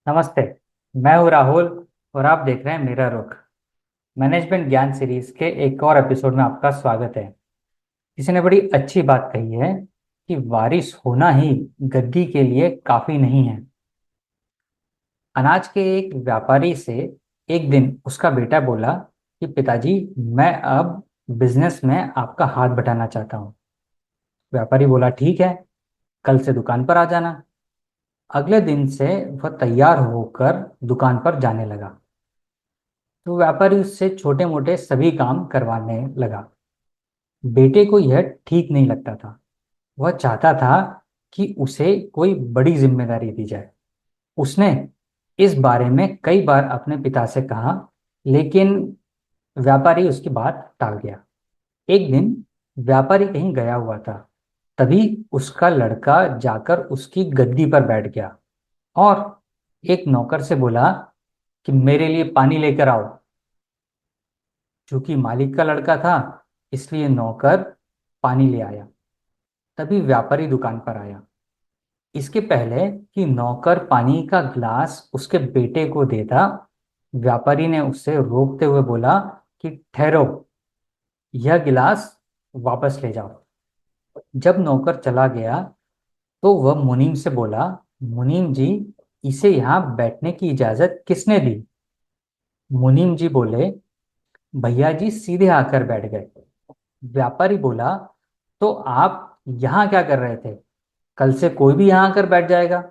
नमस्ते। मैं हूँ राहुल और आप देख रहे हैं मेरा रुख। मैनेजमेंट ज्ञान सीरीज के एक और एपिसोड में आपका स्वागत है। किसी ने बड़ी अच्छी बात कही है कि वारिस होना ही गद्दी के लिए काफी नहीं है। अनाज के एक व्यापारी से एक दिन उसका बेटा बोला कि पिताजी, मैं अब बिजनेस में आपका हाथ बटाना चाहता हूँ। व्यापारी बोला, ठीक है, कल से दुकान पर आ जाना। अगले दिन से वह तैयार होकर दुकान पर जाने लगा। तो व्यापारी उससे छोटे मोटे सभी काम करवाने लगा। बेटे को यह ठीक नहीं लगता था। वह चाहता था कि उसे कोई बड़ी जिम्मेदारी दी जाए। उसने इस बारे में कई बार अपने पिता से कहा, लेकिन व्यापारी उसकी बात टाल गया। एक दिन व्यापारी कहीं गया हुआ था। तभी उसका लड़का जाकर उसकी गद्दी पर बैठ गया और एक नौकर से बोला कि मेरे लिए पानी लेकर आओ। चूंकि मालिक का लड़का था, इसलिए नौकर पानी ले आया। तभी व्यापारी दुकान पर आया। इसके पहले कि नौकर पानी का गिलास उसके बेटे को देता, व्यापारी ने उससे रोकते हुए बोला कि ठहरो, यह गिलास वापस ले जाओ। जब नौकर चला गया तो वह मुनीम से बोला, मुनीम जी, इसे यहाँ बैठने की इजाजत किसने दी? मुनीम जी बोले, भैया जी सीधे आकर बैठ गए। व्यापारी बोला, तो आप यहाँ क्या कर रहे थे? कल से कोई भी यहाँ आकर बैठ जाएगा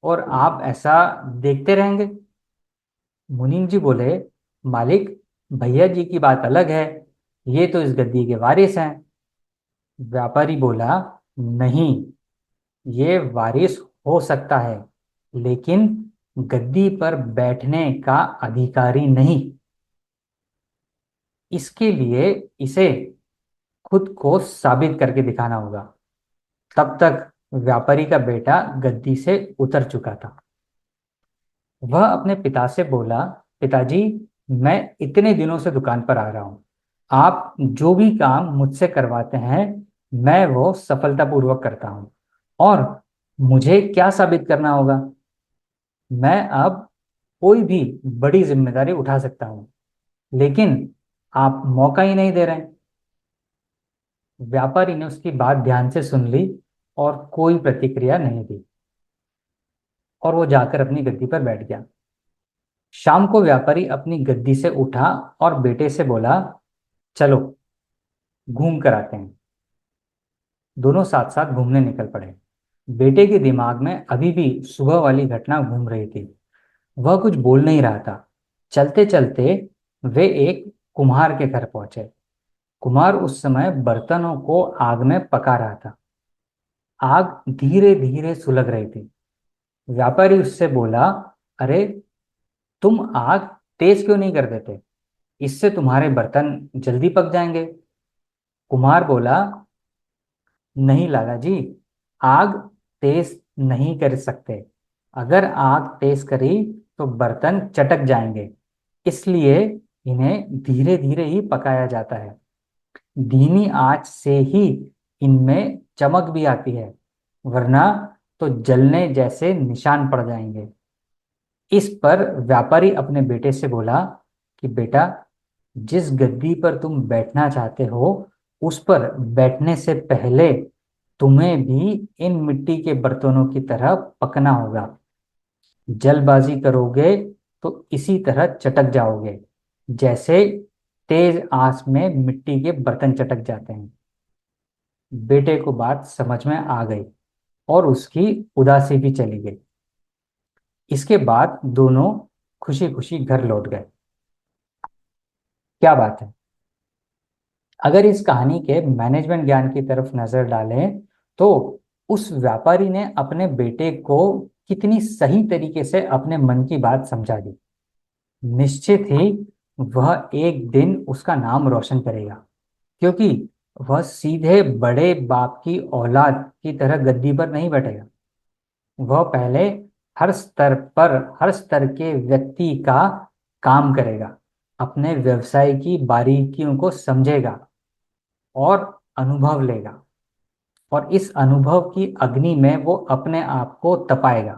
और आप ऐसा देखते रहेंगे। मुनीम जी बोले, मालिक, भैया जी की बात अलग है, ये तो इस गद्दी के वारिस हैं। व्यापारी बोला, नहीं, ये वारिस हो सकता है, लेकिन गद्दी पर बैठने का अधिकारी नहीं। इसके लिए इसे खुद को साबित करके दिखाना होगा। तब तक व्यापारी का बेटा गद्दी से उतर चुका था। वह अपने पिता से बोला, पिताजी, मैं इतने दिनों से दुकान पर आ रहा हूँ। आप जो भी काम मुझसे करवाते हैं, मैं वो सफलतापूर्वक करता हूँ। और मुझे क्या साबित करना होगा? मैं अब कोई भी बड़ी जिम्मेदारी उठा सकता हूँ, लेकिन आप मौका ही नहीं दे रहे हैं। व्यापारी ने उसकी बात ध्यान से सुन ली और कोई प्रतिक्रिया नहीं दी, और वो जाकर अपनी गद्दी पर बैठ गया। शाम को व्यापारी अपनी गद्दी से उठा और बेटे से बोला, चलो घूम कर आते हैं। दोनों साथ साथ घूमने निकल पड़े। बेटे के दिमाग में अभी भी सुबह वाली घटना घूम रही थी। वह कुछ बोल नहीं रहा था। चलते चलते वे एक कुम्हार के घर पहुंचे। कुम्हार उस समय बर्तनों को आग में पका रहा था। आग धीरे धीरे सुलग रही थी। व्यापारी उससे बोला, अरे, तुम आग तेज क्यों नहीं कर देते? इससे तुम्हारे बर्तन जल्दी पक जाएंगे। कुम्हार बोला, नहीं लाला जी, आग तेज नहीं कर सकते। अगर आग तेज करी तो बर्तन चटक जाएंगे। इसलिए इन्हें धीरे धीरे ही पकाया जाता है। धीमी आंच से ही इनमें चमक भी आती है, वरना तो जलने जैसे निशान पड़ जाएंगे। इस पर व्यापारी अपने बेटे से बोला कि बेटा, जिस गद्दी पर तुम बैठना चाहते हो, उस पर बैठने से पहले तुम्हें भी इन मिट्टी के बर्तनों की तरह पकना होगा। जल्दबाजी करोगे तो इसी तरह चटक जाओगे, जैसे तेज आंच में मिट्टी के बर्तन चटक जाते हैं। बेटे को बात समझ में आ गई और उसकी उदासी भी चली गई। इसके बाद दोनों खुशी खुशी घर लौट गए। क्या बात है! अगर इस कहानी के मैनेजमेंट ज्ञान की तरफ नजर डालें तो उस व्यापारी ने अपने बेटे को कितनी सही तरीके से अपने मन की बात समझा दी। निश्चित ही वह एक दिन उसका नाम रोशन करेगा, क्योंकि वह सीधे बड़े बाप की औलाद की तरह गद्दी पर नहीं बैठेगा। वह पहले हर स्तर के व्यक्ति का काम करेगा, अपने व्यवसाय की बारीकियों को समझेगा और अनुभव लेगा, और इस अनुभव की अग्नि में वो अपने आप को तपाएगा।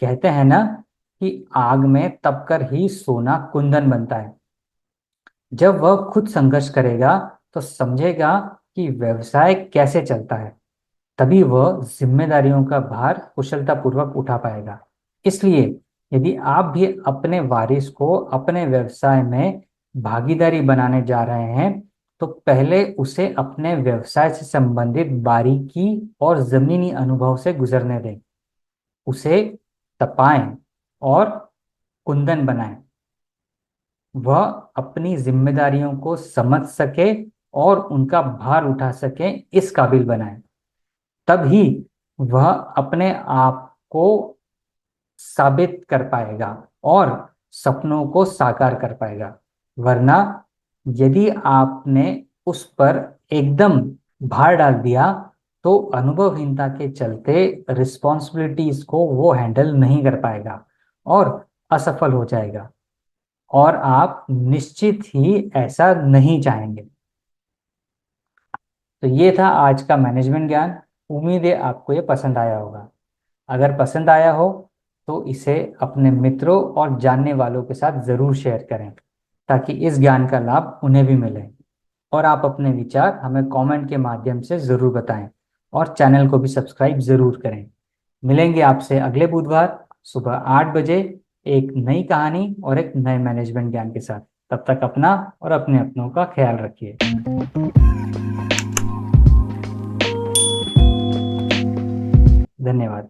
कहते हैं ना कि आग में तपकर ही सोना कुंदन बनता है। जब वह खुद संघर्ष करेगा तो समझेगा कि व्यवसाय कैसे चलता है। तभी वह जिम्मेदारियों का भार कुशलतापूर्वक उठा पाएगा। इसलिए यदि आप भी अपने वारिस को अपने व्यवसाय में भागीदारी बनाने जा रहे हैं, तो पहले उसे अपने व्यवसाय से संबंधित बारीकी और जमीनी अनुभव से गुजरने दें। उसे तपाएं और कुंदन बनाएं। वह अपनी जिम्मेदारियों को समझ सके और उनका भार उठा सके, इस काबिल बनाएं। तभी वह अपने आप को साबित कर पाएगा और सपनों को साकार कर पाएगा। वरना यदि आपने उस पर एकदम भार डाल दिया, तो अनुभवहीनता के चलते रिस्पॉन्सिबिलिटीज को वो हैंडल नहीं कर पाएगा और असफल हो जाएगा। और आप निश्चित ही ऐसा नहीं चाहेंगे। तो ये था आज का मैनेजमेंट ज्ञान। उम्मीद है आपको ये पसंद आया होगा। अगर पसंद आया हो तो इसे अपने मित्रों और जानने वालों के साथ ज़रूर शेयर करें, ताकि इस ज्ञान का लाभ उन्हें भी मिले। और आप अपने विचार हमें कमेंट के माध्यम से ज़रूर बताएं और चैनल को भी सब्सक्राइब ज़रूर करें। मिलेंगे आपसे अगले बुधवार सुबह 8 बजे एक नई कहानी और एक नए मैनेजमेंट ज्ञान के साथ। तब तक अपना और अपने अपनों का ख्याल रखिए। धन्यवाद।